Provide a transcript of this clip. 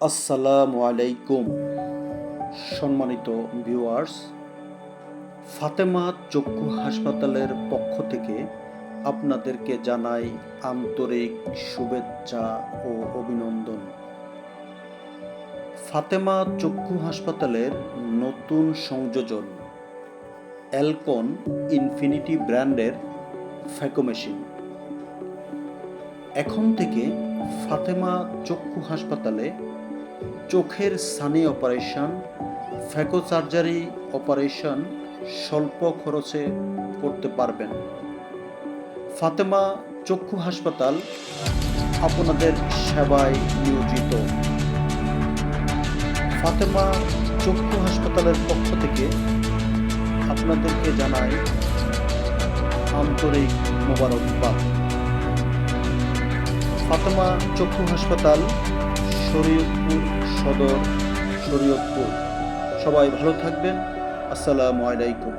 আসসালামু আলাইকুম সম্মানিত ভিউয়ার্স, ফাতেমা চক্ষু হাসপাতালের পক্ষ থেকে আপনাদেরকে জানাই আন্তরিক শুভেচ্ছা ও অভিনন্দন। ফাতেমা চক্ষু হাসপাতালের নতুন সংযোজন অ্যালকন ইনফিনিটি ব্র্যান্ডের ফ্যাকো মেশিন। এখন থেকে ফাতেমা চক্ষু হাসপাতালে চোখের ছানি অপারেশন, ফ্যাকো সার্জারি অপারেশন স্বল্প খরচে করতে পারবেন। ফাতেমা চক্ষু হাসপাতাল আপনাদের সেবায় নিয়োজিত। ফাতেমা চক্ষু হাসপাতালের পক্ষ থেকে আপনাদেরকে জানাই আন্তরিক মোবারকবাদ। ফাতেমা চক্ষু হাসপাতাল, শরীয়তপুর সদর, শরীয়তপুর। সবাই ভালো থাকবেন। আসসালামু আলাইকুম।